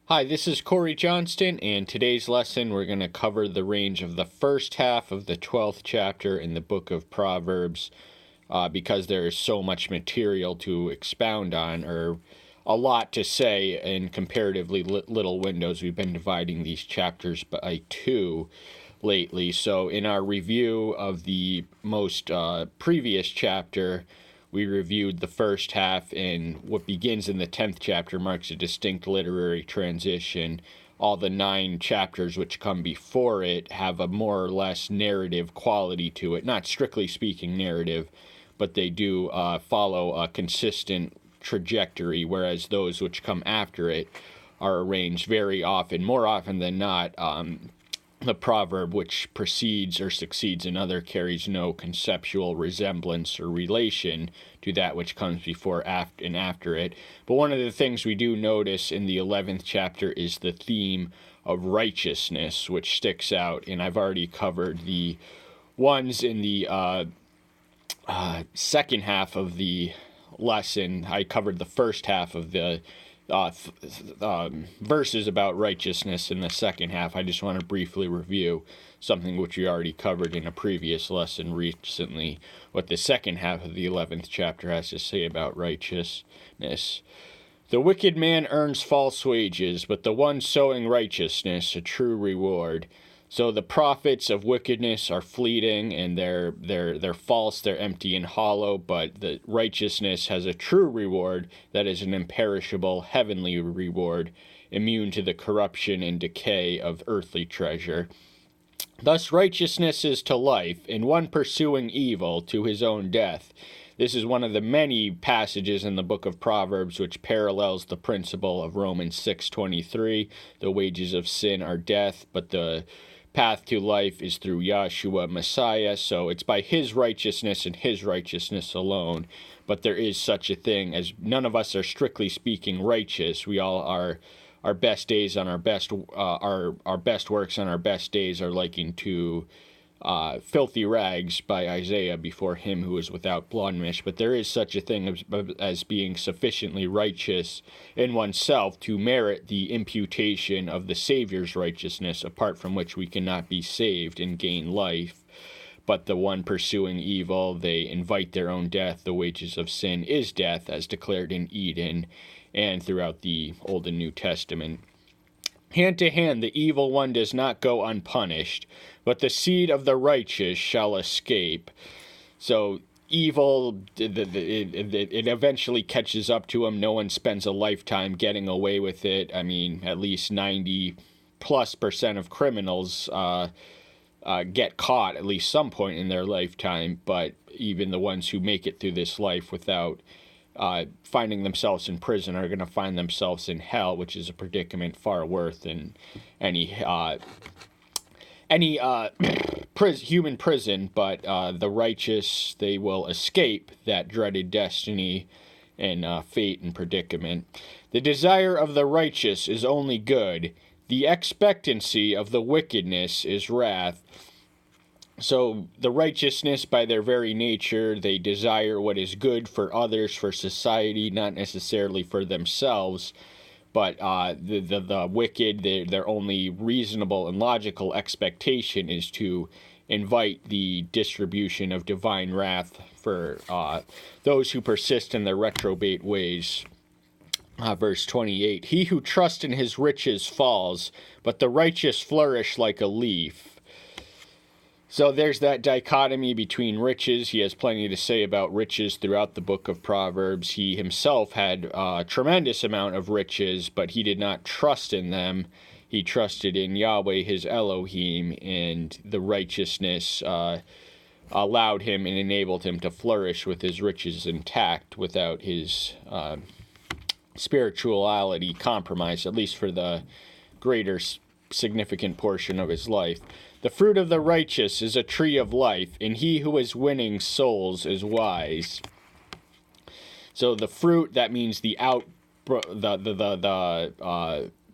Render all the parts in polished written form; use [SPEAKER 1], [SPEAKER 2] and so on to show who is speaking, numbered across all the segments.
[SPEAKER 1] Hi, this is Corey Johnston, and today's lesson we're going to cover the range of the first half of the 12th chapter in the book of Proverbs because there is so much material to expound on, or a lot to say in comparatively little windows. We've been dividing these chapters by two lately. So in our review of the most previous chapter, we reviewed the first half, and what begins in the 10th chapter marks a distinct literary transition. All the 9 chapters which come before it have a more or less narrative quality to it. Not strictly speaking narrative, but they do follow a consistent trajectory, whereas those which come after it are arranged very often, more often than not, the proverb which precedes or succeeds another carries no conceptual resemblance or relation to that which comes before and after it. But one of the things we do notice in the 11th chapter is the theme of righteousness, which sticks out. And I've already covered the ones in the second half of the lesson. I covered the first half of the verses about righteousness in the second half. I just want to briefly review something which we already covered in a previous lesson recently, what the second half of the 11th chapter has to say about righteousness. The wicked man earns false wages, but the one sowing righteousness a true reward. So the profits of wickedness are fleeting, and they're false, they're empty and hollow, but the righteousness has a true reward that is an imperishable heavenly reward, immune to the corruption and decay of earthly treasure. Thus righteousness is to life, and one pursuing evil to his own death. This is one of the many passages in the book of Proverbs which parallels the principle of Romans 6:23. The wages of sin are death, but the path to life is through Yahshua Messiah, so it's by his righteousness and his righteousness alone. But there is such a thing as none of us are strictly speaking righteous. We all are. Our best days on our best works on our best days are likened to filthy rags by Isaiah before him who is without blemish. But there is such a thing as being sufficiently righteous in oneself to merit the imputation of the Savior's righteousness, apart from which we cannot be saved and gain life. But the one pursuing evil, they invite their own death. The wages of sin is death, as declared in Eden and throughout the Old and New Testament. Hand to hand the evil one does not go unpunished, but the seed of the righteous shall escape. So evil, it eventually catches up to him. No one spends a lifetime getting away with it. I mean, at least 90+% of criminals get caught at least some point in their lifetime, but even the ones who make it through this life without finding themselves in prison are going to find themselves in hell, which is a predicament far worse than any human prison. But the righteous, they will escape that dreaded destiny and fate and predicament. The desire of the righteous is only good. The expectancy of the wickedness is wrath. So the righteousness, by their very nature, they desire what is good for others, for society, not necessarily for themselves. But the wicked, their only reasonable and logical expectation is to invite the distribution of divine wrath for those who persist in their reprobate ways. Verse 28, he who trusts in his riches falls, but the righteous flourish like a leaf. So there's that dichotomy between riches. He has plenty to say about riches throughout the book of Proverbs. He himself had a tremendous amount of riches, but he did not trust in them. He trusted in Yahweh, his Elohim, and the righteousness allowed him and enabled him to flourish with his riches intact without his spirituality compromised, at least for the greater significant portion of his life. The fruit of the righteous is a tree of life, and he who is winning souls is wise. So the fruit, that means the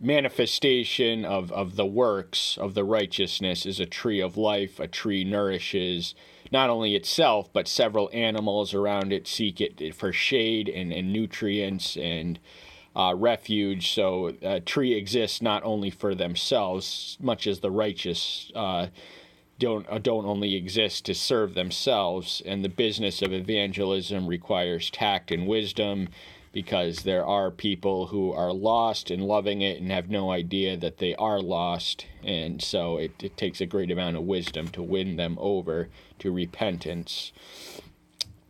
[SPEAKER 1] manifestation of the works of the righteousness, is a tree of life. A tree nourishes not only itself, but several animals around it seek it for shade and nutrients, and refuge. So a tree exists not only for themselves, much as the righteous don't only exist to serve themselves. And the business of evangelism requires tact and wisdom, because there are people who are lost and loving it and have no idea that they are lost. And so it takes a great amount of wisdom to win them over to repentance.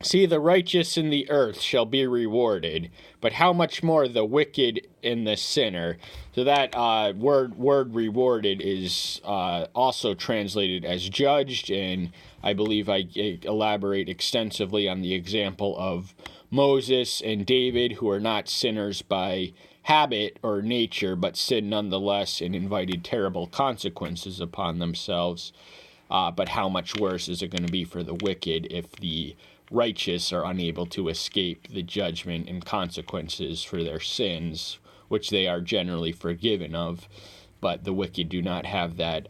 [SPEAKER 1] See, the righteous in the earth shall be rewarded, but how much more the wicked and the sinner? So that word rewarded is also translated as judged, and I believe I elaborate extensively on the example of Moses and David, who are not sinners by habit or nature, but sin nonetheless and invited terrible consequences upon themselves. But how much worse is it going to be for the wicked if the righteous are unable to escape the judgment and consequences for their sins, which they are generally forgiven of, but the wicked do not have that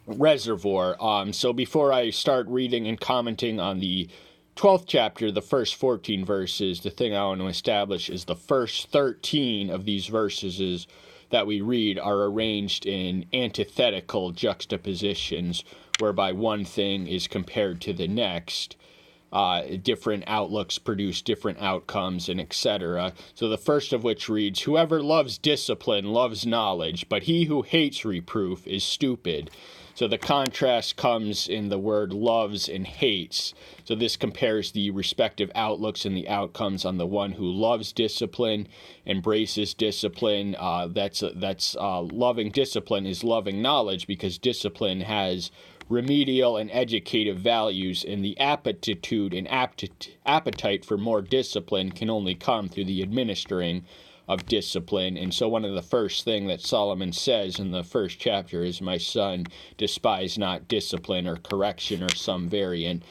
[SPEAKER 1] reservoir. So before I start reading and commenting on the 12th chapter, the first 14 verses, the thing I want to establish is the first 13 of these verses that we read are arranged in antithetical juxtapositions, whereby one thing is compared to the next. Different outlooks produce different outcomes, and etc. So the first of which reads, "Whoever loves discipline loves knowledge, but he who hates reproof is stupid." So the contrast comes in the word loves and hates. So this compares the respective outlooks and the outcomes on the one who loves discipline, embraces discipline. That's loving discipline is loving knowledge, because discipline has remedial and educative values, and the aptitude and appetite for more discipline can only come through the administering of discipline. And so one of the first thing that Solomon says in the first chapter is, "My son, despise not discipline," or correction, or some variant.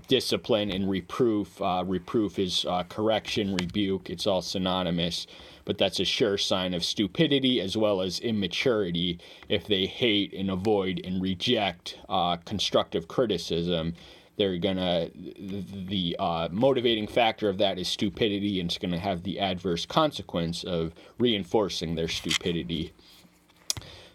[SPEAKER 1] Discipline and reproof. Reproof is correction, rebuke. It's all synonymous. But that's a sure sign of stupidity as well as immaturity if they hate and avoid and reject constructive criticism. They're gonna, the motivating factor of that is stupidity, and it's gonna have the adverse consequence of reinforcing their stupidity.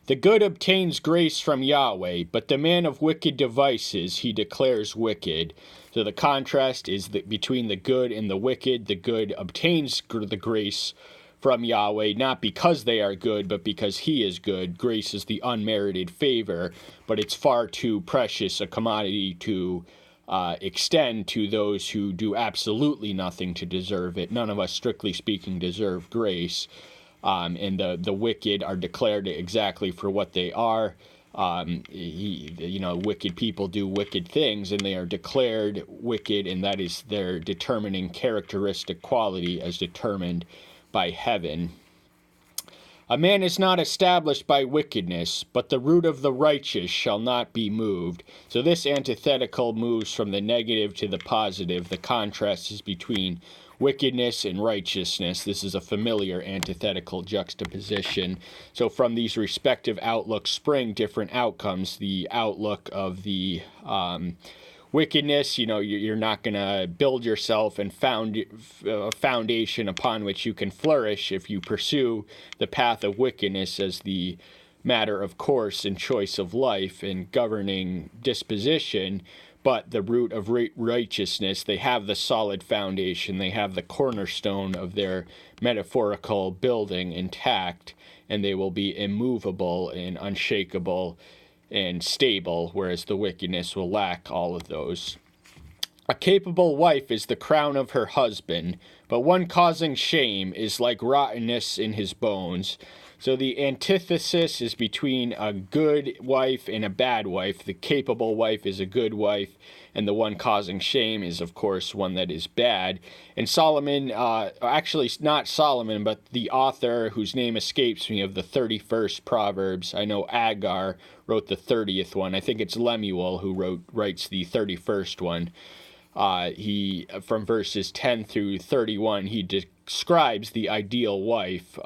[SPEAKER 1] The good obtains grace from Yahweh, but the man of wicked devices he declares wicked. So the contrast is between the good and the wicked. The good obtains the grace from Yahweh, not because they are good, but because he is good. Grace is the unmerited favor, but it's far too precious a commodity to extend to those who do absolutely nothing to deserve it. None of us, strictly speaking, deserve grace. And the wicked are declared exactly for what they are. Wicked people do wicked things, and they are declared wicked, and that is their determining characteristic quality as determined by heaven. A man is not established by wickedness, but the root of the righteous shall not be moved. So this antithetical moves from the negative to the positive. The contrast is between wickedness and righteousness. This is a familiar antithetical juxtaposition. So from these respective outlooks spring different outcomes. The outlook of the wickedness, you're not going to build yourself and found a foundation upon which you can flourish if you pursue the path of wickedness as the matter of course and choice of life and governing disposition. But the root of righteousness, they have the solid foundation, they have the cornerstone of their metaphorical building intact, and they will be immovable and unshakable and stable, whereas the wickedness will lack all of those. A capable wife is the crown of her husband, but one causing shame is like rottenness in his bones. So the antithesis is between a good wife and a bad wife. The capable wife is a good wife, and the one causing shame is, of course, one that is bad. And Solomon, actually not Solomon, but the author whose name escapes me of the 31st Proverbs, I know Agar wrote the 30th one. I think it's Lemuel who writes the 31st one. He, from verses 10 through 31, he describes the ideal wife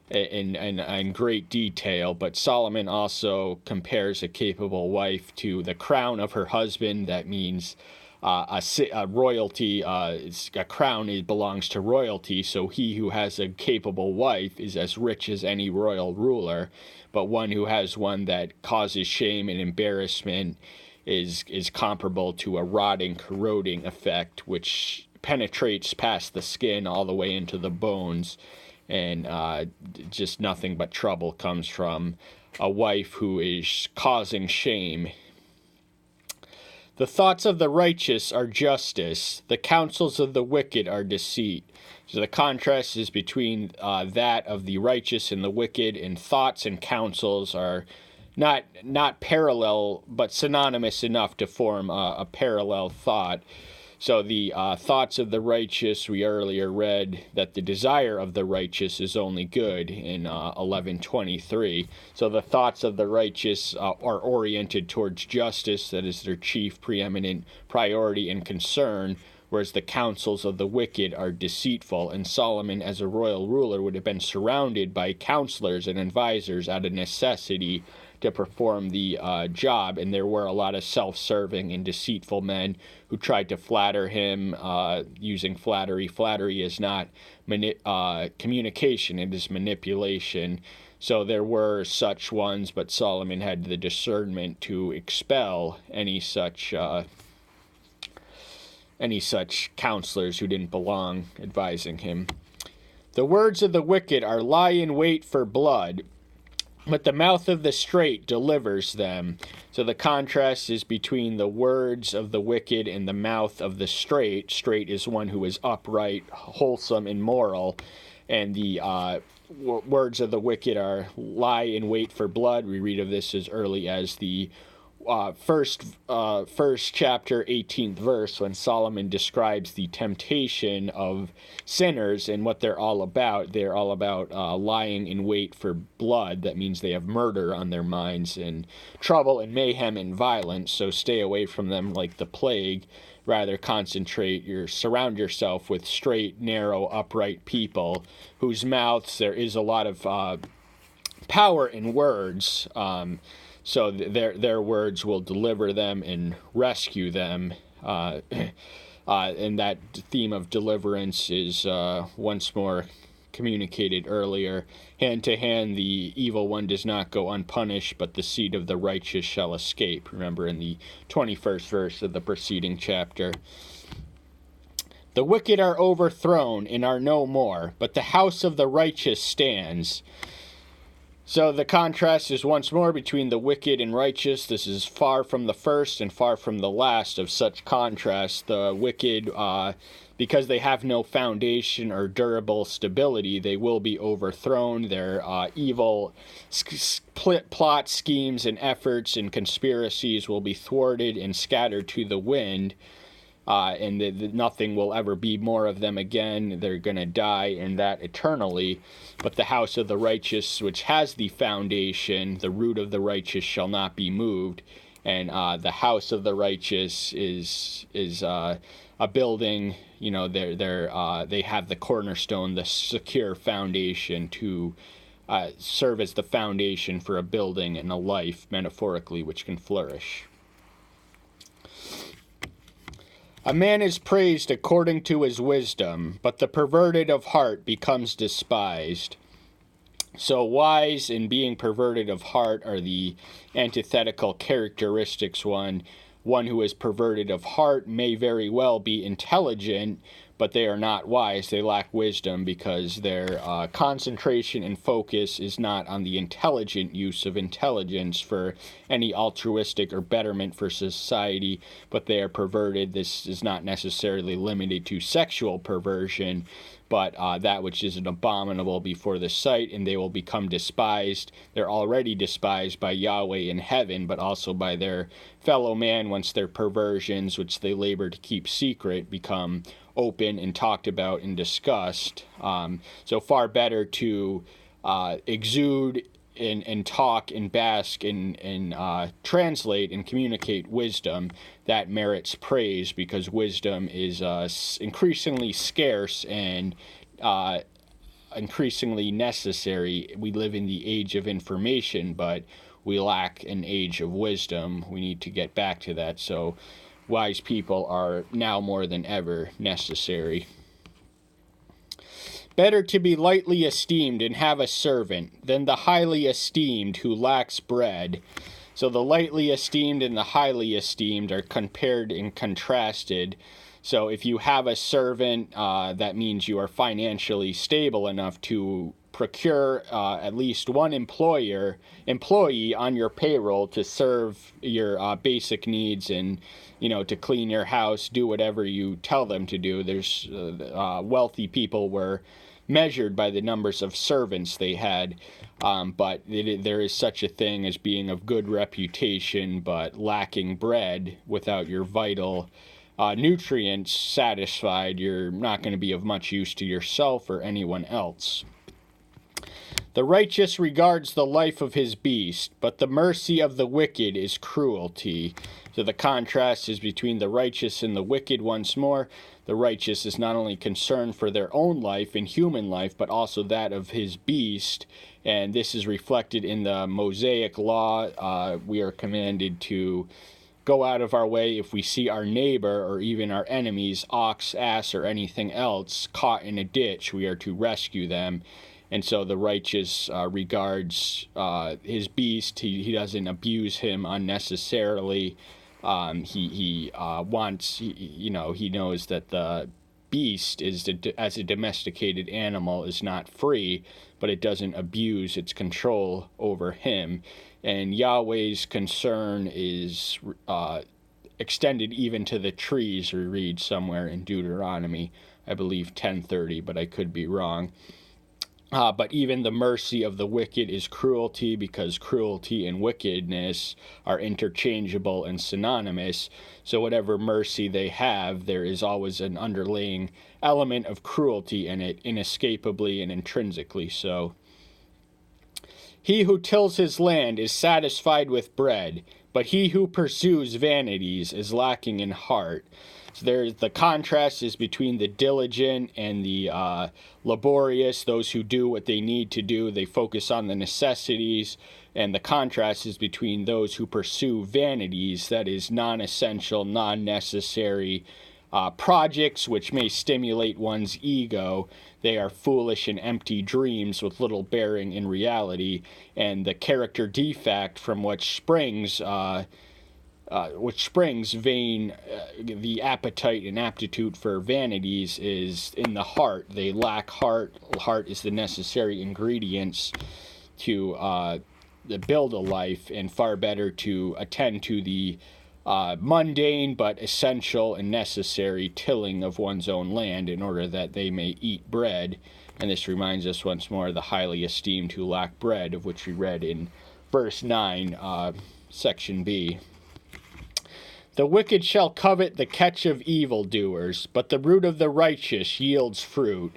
[SPEAKER 1] in great detail, but Solomon also compares a capable wife to the crown of her husband. That means a royalty, a crown belongs to royalty, so he who has a capable wife is as rich as any royal ruler, but one who has one that causes shame and embarrassment is comparable to a rotting, corroding effect, which penetrates past the skin all the way into the bones, and just nothing but trouble comes from a wife who is causing shame. The thoughts of the righteous are justice. The counsels of the wicked are deceit. So the contrast is between that of the righteous and the wicked, and thoughts and counsels are not parallel, but synonymous enough to form a parallel thought. So the thoughts of the righteous, we earlier read that the desire of the righteous is only good in 11:23. So the thoughts of the righteous are oriented towards justice. That is their chief preeminent priority and concern, whereas the counsels of the wicked are deceitful. And Solomon, as a royal ruler, would have been surrounded by counselors and advisors out of necessity to perform the job, and there were a lot of self-serving and deceitful men who tried to flatter him using flattery. Flattery is not communication, it is manipulation. So there were such ones, but Solomon had the discernment to expel any such counselors who didn't belong advising him. The words of the wicked are lie in wait for blood, but the mouth of the straight delivers them. So the contrast is between the words of the wicked and the mouth of the straight. Straight is one who is upright, wholesome, and moral. And the words of the wicked are lie in wait for blood. We read of this as early as the first chapter, 18th verse, when Solomon describes the temptation of sinners and what they're all about. They're all about lying in wait for blood. That means they have murder on their minds and trouble and mayhem and violence. So stay away from them like the plague. Rather surround yourself with straight, narrow, upright people whose mouths there is a lot of power in words. So their words will deliver them and rescue them. And that theme of deliverance is once more communicated earlier. Hand to hand, the evil one does not go unpunished, but the seed of the righteous shall escape. Remember in the 21st verse of the preceding chapter. The wicked are overthrown and are no more, but the house of the righteous stands. So the contrast is once more between the wicked and righteous. This is far from the first and far from the last of such contrast. The wicked, because they have no foundation or durable stability, they will be overthrown. Their evil plot schemes and efforts and conspiracies will be thwarted and scattered to the wind. And nothing will ever be more of them again. They're going to die in that eternally. But the house of the righteous, which has the foundation, the root of the righteous shall not be moved. And the house of the righteous is a building. You know, they have the cornerstone, the secure foundation to serve as the foundation for a building and a life, metaphorically, which can flourish. A man is praised according to his wisdom, but the perverted of heart becomes despised. So wise and being perverted of heart are the antithetical characteristics. One who is perverted of heart may very well be intelligent, but they are not wise. They lack wisdom because their concentration and focus is not on the intelligent use of intelligence for any altruistic or betterment for society, but they are perverted. This is not necessarily limited to sexual perversion, but that which is an abominable before the sight, and they will become despised. They're already despised by Yahweh in heaven, but also by their fellow man once their perversions, which they labor to keep secret, become open and talked about and discussed. So far better to exude and talk and bask and translate and communicate wisdom that merits praise, because wisdom is increasingly scarce and increasingly necessary. We live in the age of information, but we lack an age of wisdom. We need to get back to that. So wise people are now more than ever necessary. Better to be lightly esteemed and have a servant than the highly esteemed who lacks bread. So the lightly esteemed and the highly esteemed are compared and contrasted. So if you have a servant, that means you are financially stable enough to procure at least one employee on your payroll to serve your basic needs and, to clean your house, do whatever you tell them to do. There's wealthy people were measured by the numbers of servants they had, but there is such a thing as being of good reputation but lacking bread. Without your vital nutrients satisfied, you're not going to be of much use to yourself or anyone else. The righteous regards the life of his beast, but the mercy of the wicked is cruelty. So the contrast is between the righteous and the wicked once more. The righteous is not only concerned for their own life and human life, but also that of his beast. And this is reflected in the Mosaic law. We are commanded to go out of our way if we see our neighbor or even our enemy's ox, ass, or anything else caught in a ditch. We are to rescue them. And so the righteous regards his beast. He doesn't abuse him unnecessarily. He knows that the beast as a domesticated animal is not free, but it doesn't abuse its control over him. And Yahweh's concern is extended even to the trees. We read somewhere in Deuteronomy, I believe 10:30, but I could be wrong. But even the mercy of the wicked is cruelty, because cruelty and wickedness are interchangeable and synonymous. So whatever mercy they have, there is always an underlying element of cruelty in it, inescapably and intrinsically so. He who tills his land is satisfied with bread, but he who pursues vanities is lacking in heart. So the contrast is between the diligent and the laborious, those who do what they need to do. They focus on the necessities, and the contrast is between those who pursue vanities, that is, non-essential, non-necessary projects which may stimulate one's ego. They are foolish and empty dreams with little bearing in reality, and the character defect from which springs the appetite and aptitude for vanities is in the heart. They lack heart. Heart is the necessary ingredients to build a life, and far better to attend to the mundane but essential and necessary tilling of one's own land in order that they may eat bread. And this reminds us once more of the highly esteemed who lack bread, of which we read in verse 9, section B. The wicked shall covet the catch of evildoers, but the root of the righteous yields fruit.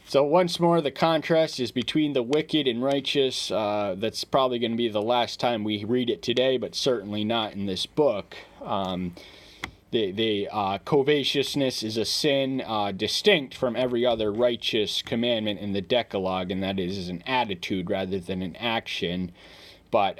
[SPEAKER 1] So once more, the contrast is between the wicked and righteous. That's probably going to be the last time we read it today, but certainly not in this book. Covetousness is a sin distinct from every other righteous commandment in the Decalogue, and that is an attitude rather than an action. But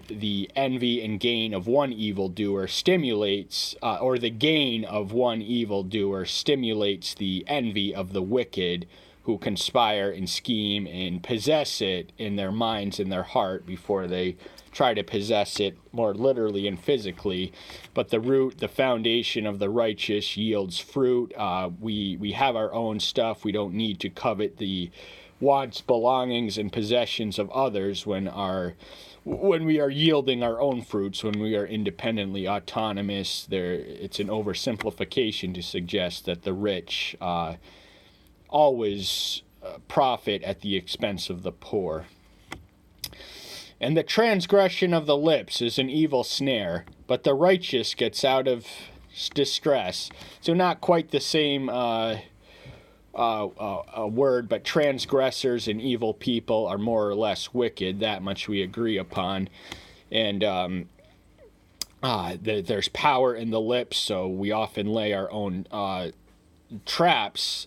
[SPEAKER 1] the envy and gain of one evildoer stimulates, or the gain of one evildoer stimulates the envy of the wicked, who conspire and scheme and possess it in their minds and their heart before they try to possess it more literally and physically. But the root, the foundation of the righteous yields fruit. We have our own stuff. We don't need to covet the wants, belongings, and possessions of others when we are yielding our own fruits, when we are independently autonomous. It's an oversimplification to suggest that the rich always profit at the expense of the poor. And the transgression of the lips is an evil snare, but the righteous gets out of distress. So not quite the same word, but transgressors and evil people are more or less wicked. That much we agree upon. And there's power in the lips, so we often lay our own traps,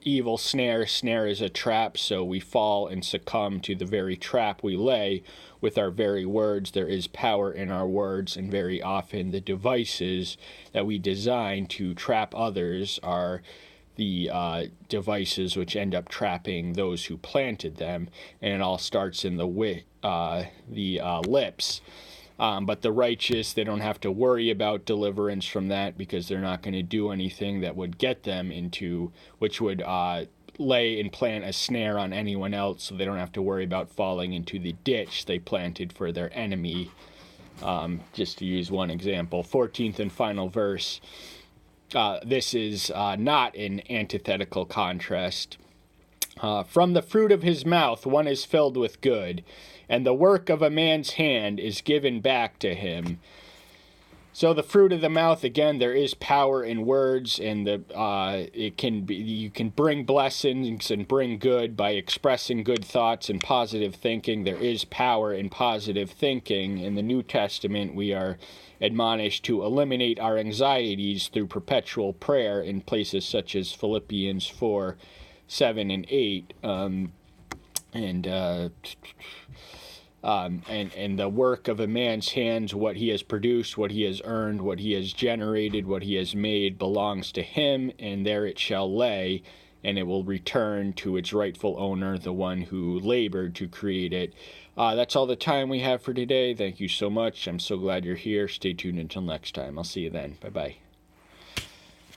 [SPEAKER 1] evil snare is a trap, so we fall and succumb to the very trap we lay with our very words. There is power in our words, and very often the devices that we design to trap others are the devices which end up trapping those who planted them, and it all starts in the lips. But the righteous, they don't have to worry about deliverance from that, because they're not going to do anything that would get them into, which would lay and plant a snare on anyone else, so they don't have to worry about falling into the ditch they planted for their enemy. Just to use one example, 14th and final verse. This is not an antithetical contrast. From the fruit of his mouth one is filled with good, and the work of a man's hand is given back to him. So the fruit of the mouth, again, there is power in words, and you can bring blessings and bring good by expressing good thoughts and positive thinking. There is power in positive thinking. In the New Testament, we are admonished to eliminate our anxieties through perpetual prayer in places such as Philippians 4, 7, and 8. And the work of a man's hands, what he has produced, what he has earned, what he has generated, what he has made, belongs to him, and there it shall lay, and it will return to its rightful owner, the one who labored to create it. That's all the time we have for today. Thank you so much. I'm so glad you're here. Stay tuned until next time. I'll see you then. Bye-bye.